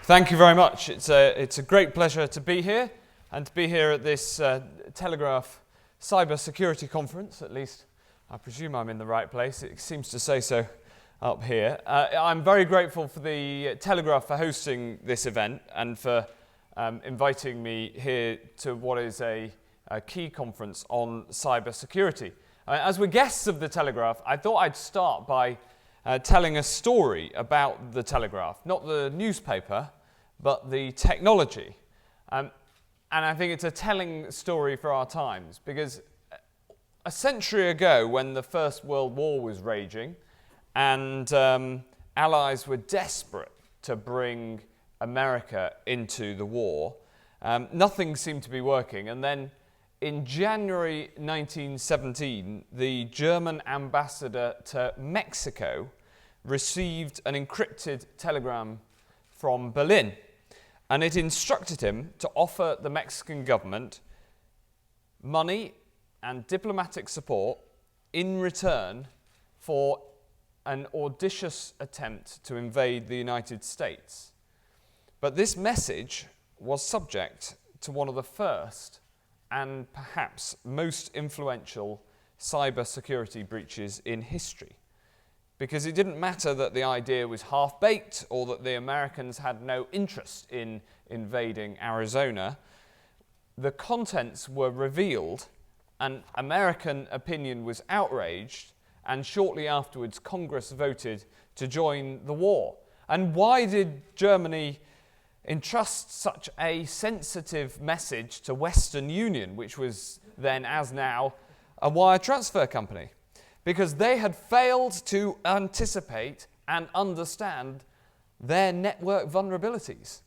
Thank you very much. It's a great pleasure to be here, and to be here at this Telegraph Cybersecurity conference. At least I presume I'm in the right place. It seems to say so up here. I'm very grateful for the Telegraph for hosting this event and for inviting me here to what is a key conference on cybersecurity. As we're guests of the Telegraph, I thought I'd start by telling a story about the Telegraph, not the newspaper, but the technology. And I think it's a telling story for our times, because a century ago, when the First World War was raging, and Allies were desperate to bring America into the war, nothing seemed to be working. And then in January 1917, the German ambassador to Mexico received an encrypted telegram from Berlin, and it instructed him to offer the Mexican government money and diplomatic support in return for an audacious attempt to invade the United States. But this message was subject to one of the first and perhaps most influential cybersecurity breaches in history. Because it didn't matter that the idea was half-baked or that the Americans had no interest in invading Arizona. The contents were revealed, and American opinion was outraged, and shortly afterwards Congress voted to join the war. And why did Germany entrust such a sensitive message to Western Union, which was then, as now, a wire transfer company? Because they had failed to anticipate and understand their network vulnerabilities.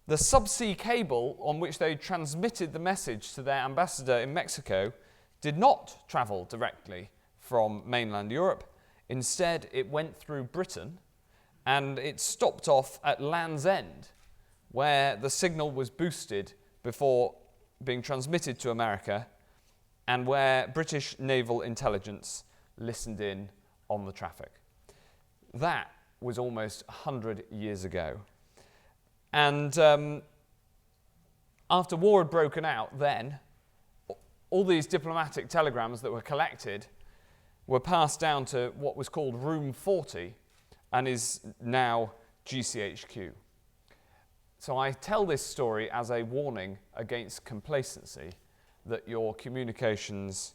The subsea cable on which they transmitted the message to their ambassador in Mexico did not travel directly from mainland Europe. Instead, it went through Britain, and it stopped off at Land's End, where the signal was boosted before being transmitted to America, and where British naval intelligence listened in on the traffic. That was almost 100 years ago. And after war had broken out then, all these diplomatic telegrams that were collected were passed down to what was called Room 40 and is now GCHQ. So I tell this story as a warning against complacency, that your communications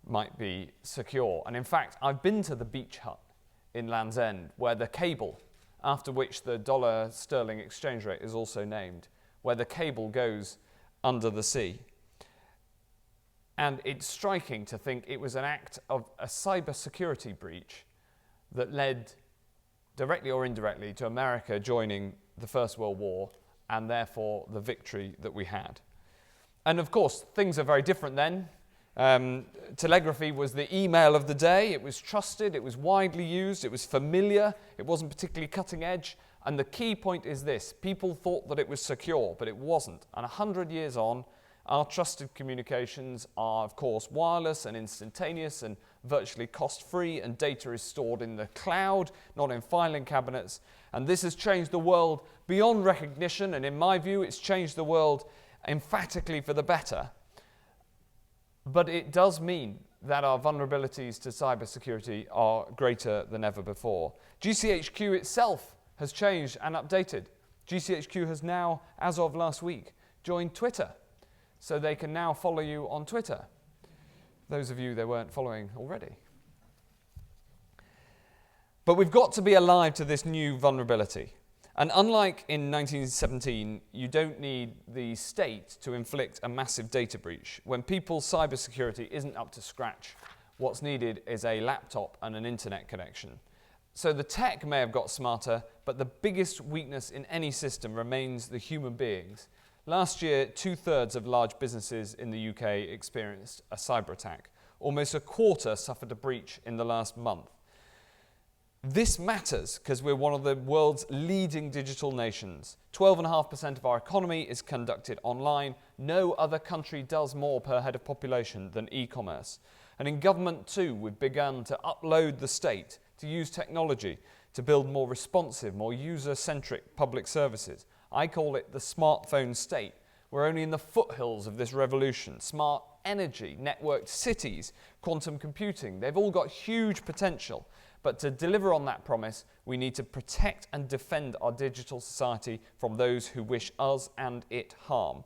might be secure. And in fact, I've been to the beach hut in Land's End, where the cable, after which the dollar-sterling exchange rate is also named, where the cable goes under the sea. And it's striking to think it was an act of a cybersecurity breach that led, directly or indirectly, to America joining the First World War, and therefore the victory that we had. And of course, things are very different then. Telegraphy was the email of the day. It was trusted, it was widely used, it was familiar, it wasn't particularly cutting edge. And the key point is this: people thought that it was secure, but it wasn't. And 100 years on, our trusted communications are, of course, wireless and instantaneous and virtually cost-free, and data is stored in the cloud, not in filing cabinets. And this has changed the world beyond recognition, and in my view, it's changed the world emphatically for the better. But it does mean that our vulnerabilities to cybersecurity are greater than ever before. GCHQ itself has changed and updated. GCHQ has now, as of last week, joined Twitter, so they can now follow you on Twitter, those of you they weren't following already. But we've got to be alive to this new vulnerability. And unlike in 1917, you don't need the state to inflict a massive data breach. When people's cybersecurity isn't up to scratch, what's needed is a laptop and an internet connection. So the tech may have got smarter, but the biggest weakness in any system remains the human beings. Last year, 2/3 of large businesses in the UK experienced a cyber attack. Almost a quarter suffered a breach in the last month. This matters because we're one of the world's leading digital nations. 12.5% of our economy is conducted online. No other country does more per head of population than e-commerce. And in government too, we've begun to upload the state, to use technology, to build more responsive, more user-centric public services. I call it the smartphone state. We're only in the foothills of this revolution. Smart energy, networked cities, quantum computing, they've all got huge potential. But to deliver on that promise, we need to protect and defend our digital society from those who wish us and it harm.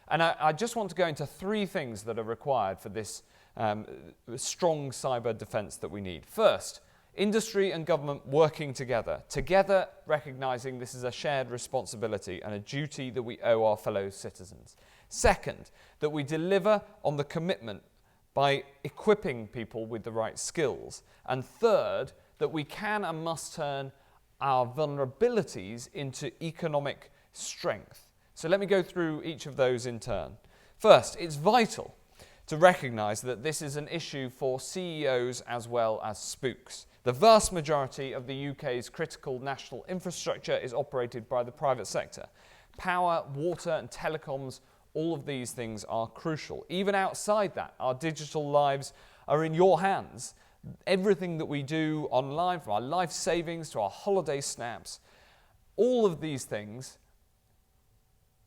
And I just want to go into 3 things that are required for this strong cyber defense that we need. First, industry and government working together recognizing this is a shared responsibility and a duty that we owe our fellow citizens. Second, that we deliver on the commitment by equipping people with the right skills. And third, that we can and must turn our vulnerabilities into economic strength. So let me go through each of those in turn. First, it's vital to recognise that this is an issue for CEOs as well as spooks. The vast majority of the UK's critical national infrastructure is operated by the private sector. Power, water and telecoms, all of these things are crucial. Even outside that, our digital lives are in your hands. Everything that we do online, from our life savings to our holiday snaps, all of these things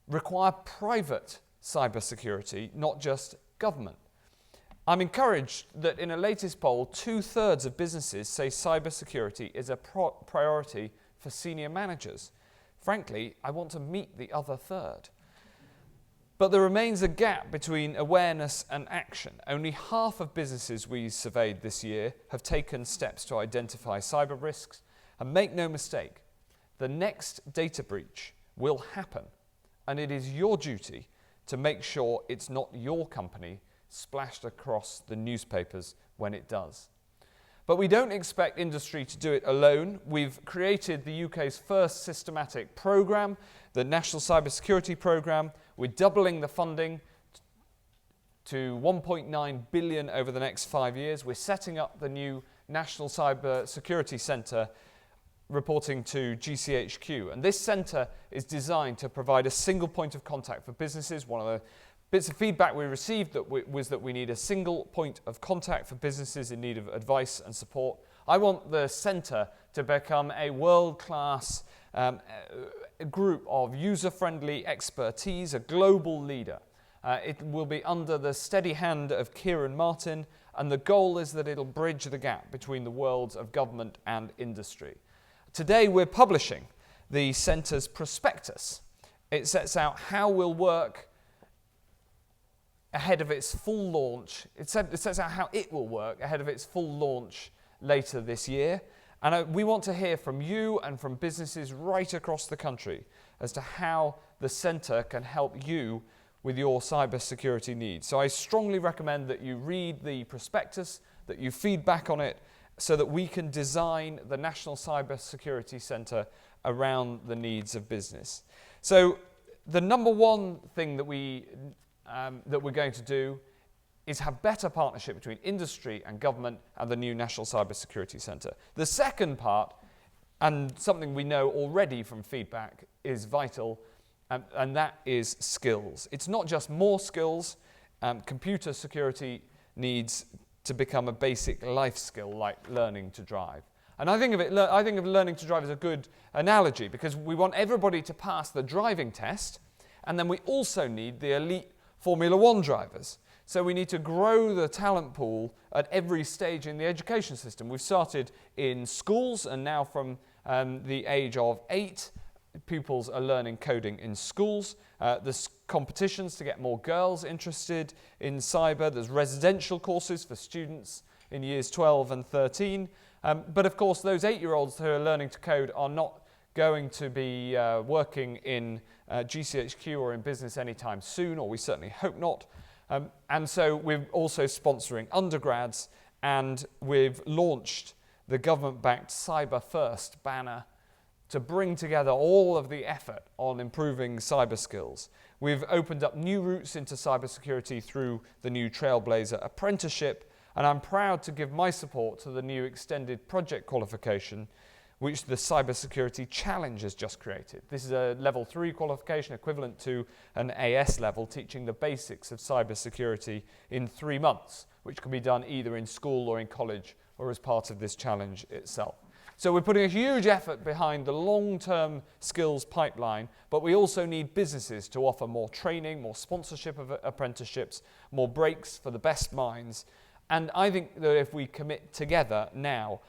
require private cybersecurity, not just government. I'm encouraged that in a latest poll, 2/3 of businesses say cybersecurity is a priority for senior managers. Frankly, I want to meet the other third. But there remains a gap between awareness and action. Only half of businesses we surveyed this year have taken steps to identify cyber risks. And make no mistake, the next data breach will happen. And it is your duty to make sure it's not your company splashed across the newspapers when it does. But we don't expect industry to do it alone. We've created the UK's first systematic programme, the National Cybersecurity Programme. We're doubling the funding to 1.9 billion over the next 5 years. We're setting up the new National Cybersecurity Centre, reporting to GCHQ. And this centre is designed to provide a single point of contact for businesses. One of the bits of feedback we received was that we need a single point of contact for businesses in need of advice and support. I want the centre to become a world-class group of user-friendly expertise, a global leader. It will be under the steady hand of Kieran Martin, and the goal is that it'll bridge the gap between the worlds of government and industry. Today we're publishing the Centre's prospectus. It sets out how we'll work ahead of its full launch. It sets out how it will work ahead of its full launch later this year. And we want to hear from you and from businesses right across the country as to how the Centre can help you with your cybersecurity needs. So I strongly recommend that you read the prospectus, that you feedback on it, so that we can design the National Cybersecurity Centre around the needs of business. So the number one thing that we're going to do is have better partnership between industry and government and the new National Cybersecurity Centre. The second part, and something we know already from feedback, is vital, and that is skills. It's not just more skills. Computer security needs to become a basic life skill like learning to drive. And I think of learning to drive as a good analogy, because we want everybody to pass the driving test, and then we also need the elite Formula One drivers. So we need to grow the talent pool at every stage in the education system. We've started in schools, and now from the age of 8, pupils are learning coding in schools. There's competitions to get more girls interested in cyber. There's residential courses for students in years 12 and 13. But of course, those 8-year-olds who are learning to code are not going to be working in GCHQ or in business anytime soon, or we certainly hope not. And so we're also sponsoring undergrads, and we've launched the government-backed Cyber First banner to bring together all of the effort on improving cyber skills. We've opened up new routes into cybersecurity through the new Trailblazer apprenticeship, and I'm proud to give my support to the new extended project qualification, which the Cybersecurity Challenge has just created. This is a level 3 qualification equivalent to an AS level, teaching the basics of cybersecurity in 3 months, which can be done either in school or in college or as part of this challenge itself. So we're putting a huge effort behind the long-term skills pipeline, but we also need businesses to offer more training, more sponsorship of apprenticeships, more breaks for the best minds. And I think that if we commit together now,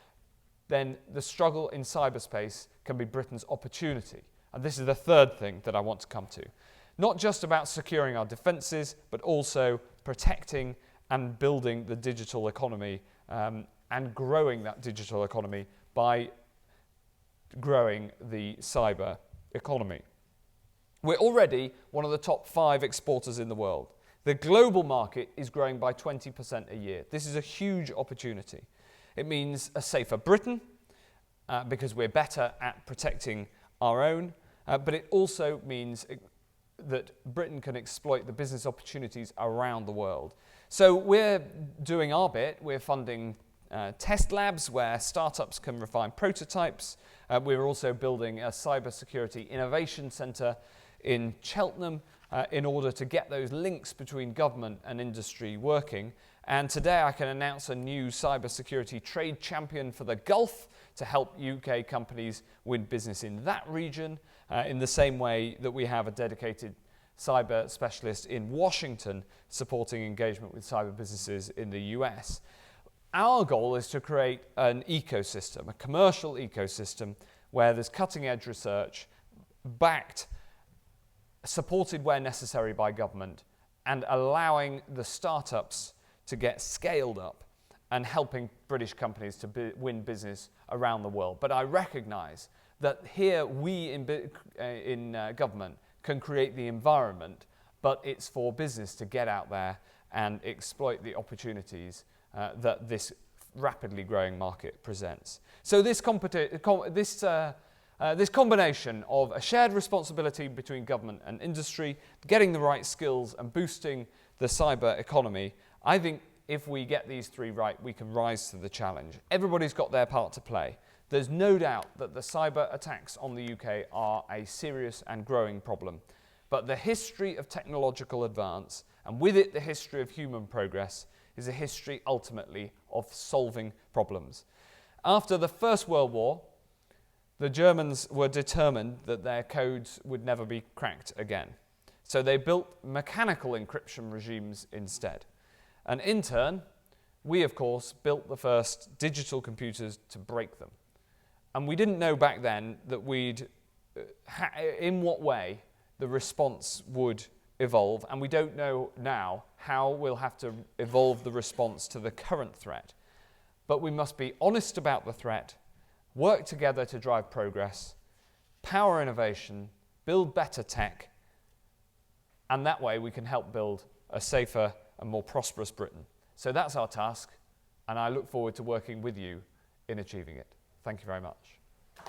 then the struggle in cyberspace can be Britain's opportunity. And this is the third thing that I want to come to. Not just about securing our defences, but also protecting and building the digital economy and growing that digital economy by growing the cyber economy. We're already one of the top 5 exporters in the world. The global market is growing by 20% a year. This is a huge opportunity. It means a safer Britain, because we're better at protecting our own, but it also means that Britain can exploit the business opportunities around the world. So we're doing our bit. We're funding test labs where startups can refine prototypes. We're also building a cybersecurity innovation centre in Cheltenham in order to get those links between government and industry working. And today I can announce a new cybersecurity trade champion for the Gulf to help UK companies win business in that region, in the same way that we have a dedicated cyber specialist in Washington supporting engagement with cyber businesses in the US. Our goal is to create an ecosystem, a commercial ecosystem, where there's cutting-edge research backed, supported where necessary by government, and allowing the startups to get scaled up and helping British companies to win business around the world. But I recognise that here we in government can create the environment, but it's for business to get out there and exploit the opportunities that this rapidly growing market presents. So this combination of a shared responsibility between government and industry, getting the right skills and boosting the cyber economy, I think if we get these 3 right, we can rise to the challenge. Everybody's got their part to play. There's no doubt that the cyber attacks on the UK are a serious and growing problem. But the history of technological advance, and with it the history of human progress, is a history ultimately of solving problems. After the First World War, the Germans were determined that their codes would never be cracked again. So they built mechanical encryption regimes instead. And in turn, we of course built the first digital computers to break them. And we didn't know back then that in what way the response would evolve, and we don't know now how we'll have to evolve the response to the current threat. But we must be honest about the threat, work together to drive progress, power innovation, build better tech, and that way we can help build a safer and more prosperous Britain. So that's our task, and I look forward to working with you in achieving it. Thank you very much. I'm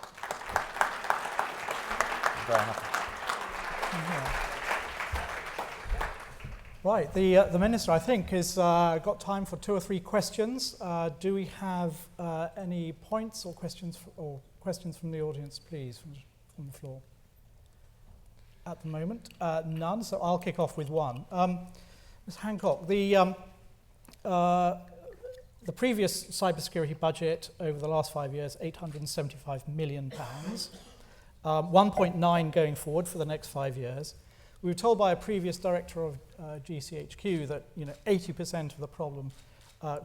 very happy. Right, the Minister, I think, has got time for 2 or 3 questions. Do we have any points or questions from the audience, please, from the floor? At the moment, none, so I'll kick off with one. Ms. Hancock, the previous cybersecurity budget over the last 5 years, £875 million, 1.9 going forward for the next 5 years. We were told by a previous director of GCHQ that 80% of the problem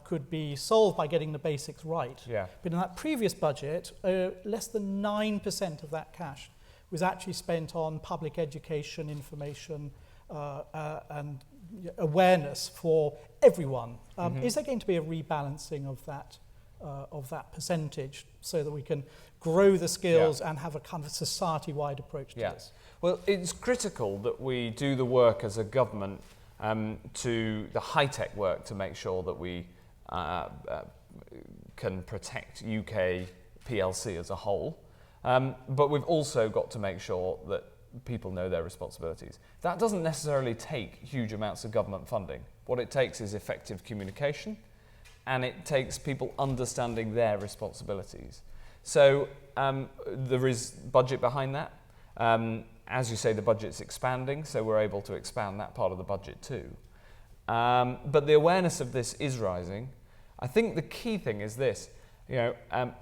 could be solved by getting the basics right. Yeah. But in that previous budget, less than 9% of that cash was actually spent on public education, information, and awareness for everyone. Is there going to be a rebalancing of that percentage so that we can grow the skills and have a kind of society-wide approach to this? Well, it's critical that we do the work as a government, to the high-tech work to make sure that we can protect UK PLC as a whole. But we've also got to make sure that people know their responsibilities. That doesn't necessarily take huge amounts of government funding. What it takes is effective communication, and it takes people understanding their responsibilities. So there is budget behind that. As you say, the budget's expanding, so we're able to expand that part of the budget too. But the awareness of this is rising. I think the key thing is this.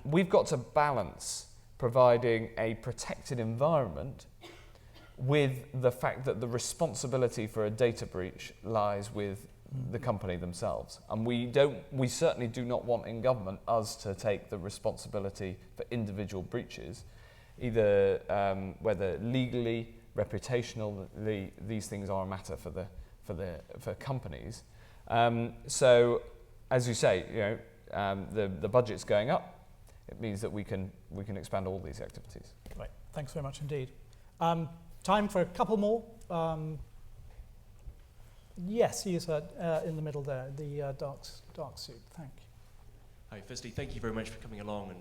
we've got to balance providing a protected environment with the fact that the responsibility for a data breach lies with the company themselves. And we certainly do not want in government us to take the responsibility for individual breaches, either whether legally, reputationally, these things are a matter for companies. So, as you say, the budget's going up. It means that we can expand all these activities. Right. Thanks very much indeed. Time for a couple more. Yes, he is in the middle there, the dark suit. Thank you. Hi. Firstly, thank you very much for coming along.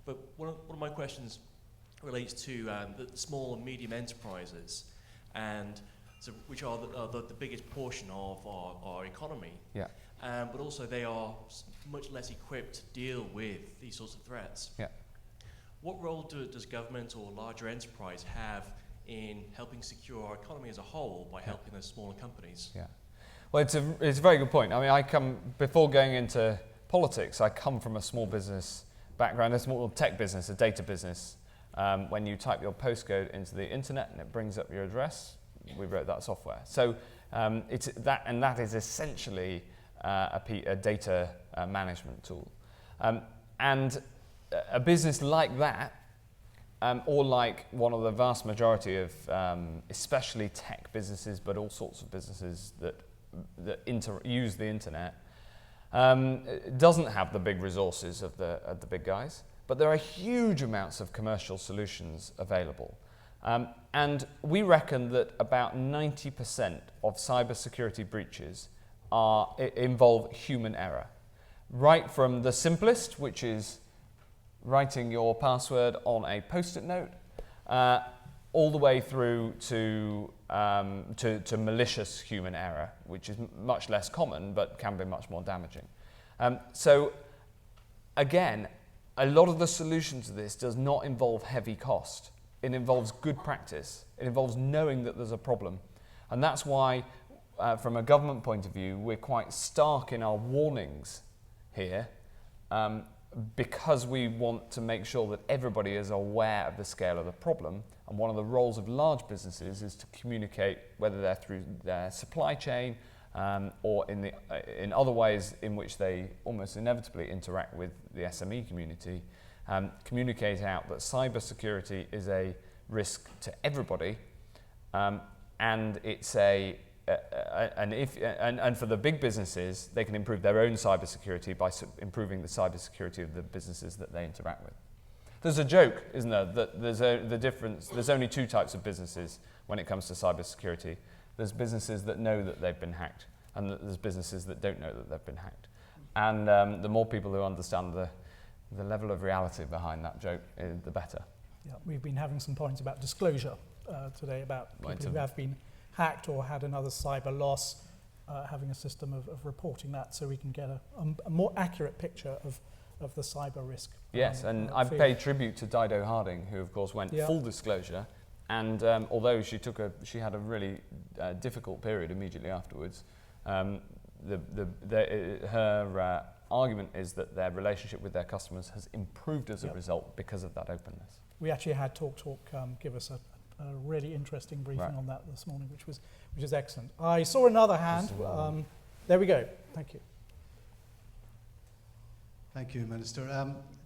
But one of my questions relates to the small and medium enterprises, and so which are the biggest portion of our economy. Yeah. But also they are much less equipped to deal with these sorts of threats. Yeah. What role does government or larger enterprise have in helping secure our economy as a whole by helping those smaller companies? Yeah. Well, it's a very good point. I mean, before going into politics, I come from a small business background, a small tech business, a data business. When you type your postcode into the internet and it brings up your address, we wrote that software. So that is essentially a data management tool. And a business like that, or like one of the vast majority of especially tech businesses, but all sorts of businesses that use the internet, doesn't have the big resources of the big guys. But there are huge amounts of commercial solutions available. And we reckon that about 90% of cybersecurity breaches involve human error. Right from the simplest, which is writing your password on a post-it note, all the way through to malicious human error, which is much less common but can be much more damaging. So again, a lot of the solution to this does not involve heavy cost. It involves good practice. It involves knowing that there's a problem. And that's why, from a government point of view, we're quite stark in our warnings here, because we want to make sure that everybody is aware of the scale of the problem. And one of the roles of large businesses is to communicate, whether they're through their supply chain or in other ways in which they almost inevitably interact with the SME community, communicate out that cybersecurity is a risk to everybody, and it's and for the big businesses, they can improve their own cybersecurity by improving the cybersecurity of the businesses that they interact with. There's a joke, isn't there, that there's only two types of businesses when it comes to cybersecurity. There's businesses that know that they've been hacked, and there's businesses that don't know that they've been hacked. And the more people who understand the level of reality behind that joke, the better. Yeah, we've been having some points about disclosure today about people who have been hacked or had another cyber loss, having a system of reporting that so we can get a more accurate picture of the cyber risk. Yes, and I pay tribute to Dido Harding, who of course went full disclosure, and although she had a really difficult period immediately afterwards, her argument is that their relationship with their customers has improved as a result because of that openness. We actually had Talk give us a really interesting briefing on that this morning, which is excellent. I saw another hand. There we go. Thank you. Thank you, Minister.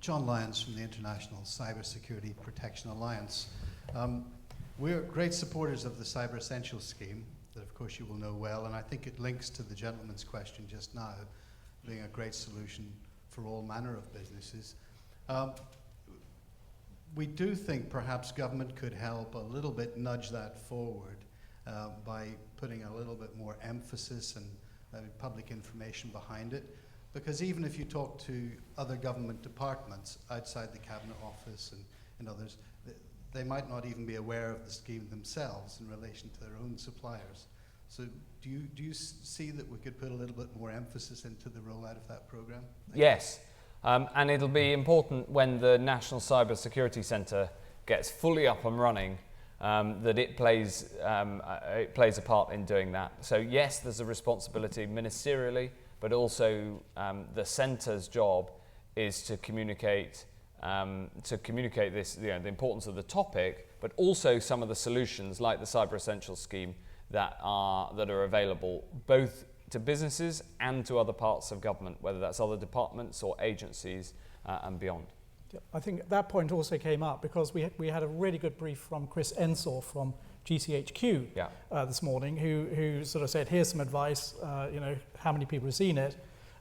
John Lyons from the International Cybersecurity Protection Alliance. We're great supporters of the Cyber Essentials scheme that, of course, you will know well, and I think it links to the gentleman's question just now, being a great solution for all manner of businesses. We do think perhaps government could help a little bit nudge that forward by putting a little bit more emphasis and public information behind it. Because even if you talk to other government departments outside the Cabinet Office and others, they might not even be aware of the scheme themselves in relation to their own suppliers. So do you see that we could put a little bit more emphasis into the rollout of that program? Yes. And it'll be important when the National Cybersecurity Centre gets fully up and running, that it plays a part in doing that. So yes, there's a responsibility ministerially, but also the centre's job is to communicate this, the importance of the topic, but also some of the solutions like the Cyber Essentials scheme that are available both to businesses and to other parts of government, whether that's other departments or agencies and beyond. I think that point also came up because we had a really good brief from Chris Ensor from GCHQ this morning, who sort of said, here's some advice, how many people have seen it,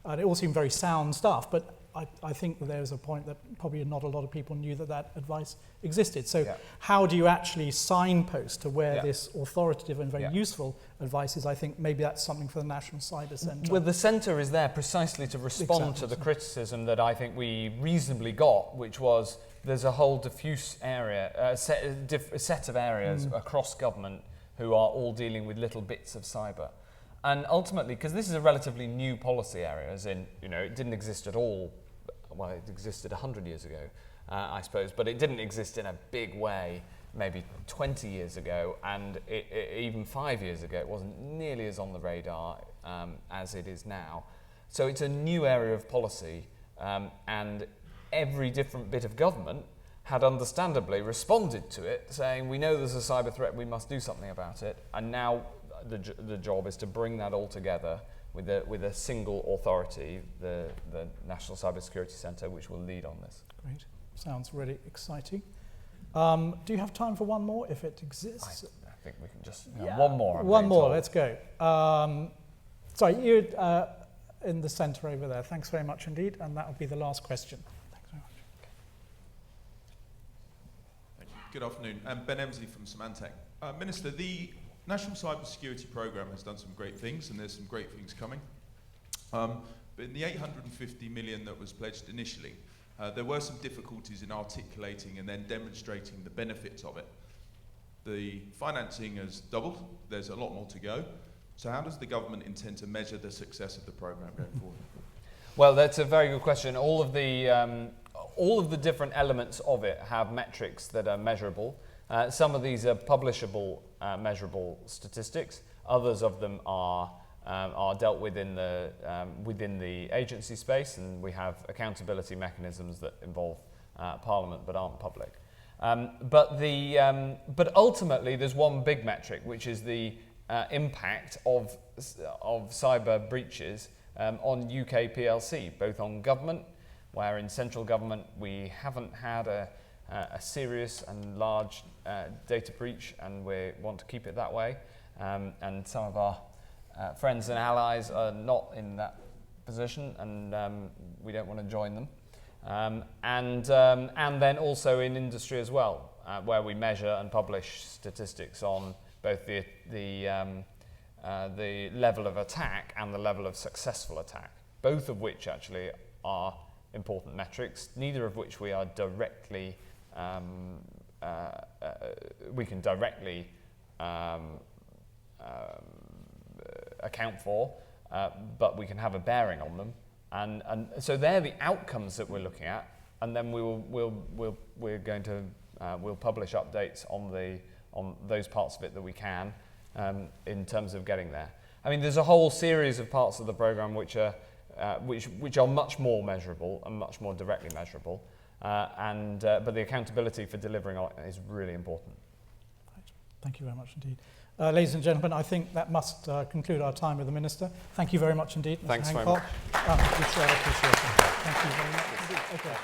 and it all seemed very sound stuff, but I think that there's a point that probably not a lot of people knew that advice existed. So how do you actually signpost to where this authoritative and very useful advice is? I think maybe that's something for the National Cyber Centre. Well, the Centre is there precisely to respond to the criticism that I think we reasonably got, which was there's a whole diffuse area, a set of areas across government who are all dealing with little bits of cyber. And ultimately, because this is a relatively new policy area, as in, it didn't exist at all. Well, it existed 100 years ago, I suppose, but it didn't exist in a big way maybe 20 years ago, and even 5 years ago, it wasn't nearly as on the radar as it is now. So it's a new area of policy, and every different bit of government had understandably responded to it, saying, we know there's a cyber threat, we must do something about it, and now the job is to bring that all together with a single authority, the National Cybersecurity Centre, which will lead on this. Great. Sounds really exciting. Do you have time for one more, if it exists? I think we can just... one more. One more, let's go. Sorry, you in the centre over there. Thanks very much indeed, and that will be the last question. Thanks very much. Thank you. Good afternoon. I'm Ben Emsley from Symantec. Minister, the National Cybersecurity Programme has done some great things, and there's some great things coming. But in the 850 million that was pledged initially, there were some difficulties in articulating and then demonstrating the benefits of it. The financing has doubled. There's a lot more to go. So how does the government intend to measure the success of the programme going forward? Well, that's a very good question. All of the different elements of it have metrics that are measurable. Some of these are publishable, measurable statistics. Others of them are dealt with in within the agency space, and we have accountability mechanisms that involve Parliament but aren't public. But ultimately, there's one big metric, which is the impact of cyber breaches on UK PLC, both on government, where in central government we haven't had a serious and large data breach, and we want to keep it that way. And some of our friends and allies are not in that position, and we don't want to join them. And then also in industry as well, where we measure and publish statistics on both the level of attack and the level of successful attack, both of which actually are important metrics, neither of which we are directly we can directly account for, but we can have a bearing on them, and so they're the outcomes that we're looking at, and then we're going to publish updates on those parts of it that we can in terms of getting there. I mean, there's a whole series of parts of the programme which are much more measurable and much more directly measurable. But the accountability for delivering on it is really important. Right. Thank you very much indeed. Ladies and gentlemen, I think that must conclude our time with the Minister. Thank you very much indeed, Mr. Thanks Hancock. very much. We share appreciation. Thank you very much indeed. Okay.